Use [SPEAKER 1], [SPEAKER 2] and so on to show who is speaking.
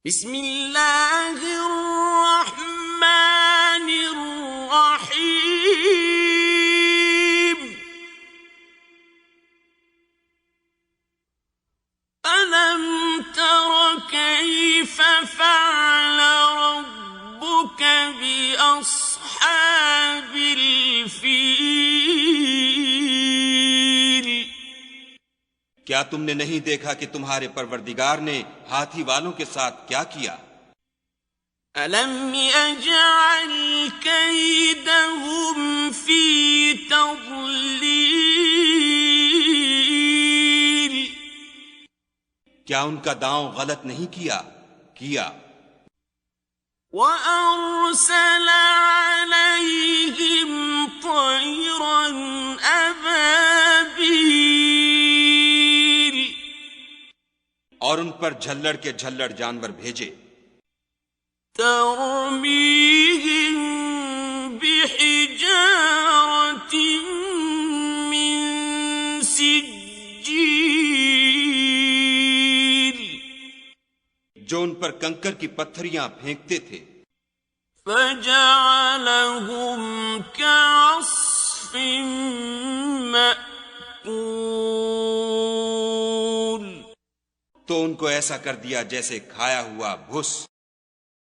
[SPEAKER 1] بسم اللہ الرحمن الرحیم ألم تر كيف فعل ربك بأصحاب الفیل؟
[SPEAKER 2] کیا تم نے نہیں دیکھا کہ تمہارے پروردگار نے ہاتھی والوں کے ساتھ کیا کیا؟
[SPEAKER 1] أَلَمْ يَجْعَلْ كَيْدَهُمْ فِي تَضْلِيلٍ؟
[SPEAKER 2] کیا ان کا داؤں غلط نہیں کیا؟
[SPEAKER 1] وَأَرْسَلَ عَلَيْهِمْ طَيْرًا أَبَابِيلَ،
[SPEAKER 2] اور ان پر جھلڑ کے جھلڑ جانور بھیجے،
[SPEAKER 1] تَرْمِيهِمْ بِحِجَارَةٍ مِّن سِجِّيلٍ،
[SPEAKER 2] جو ان پر کنکر کی پتھریاں پھینکتے تھے،
[SPEAKER 1] فَجَعَلَهُمْ كَعَصْفٍ مَّأْكُولٍ،
[SPEAKER 2] تو ان کو ایسا کر دیا جیسے کھایا ہوا بھس۔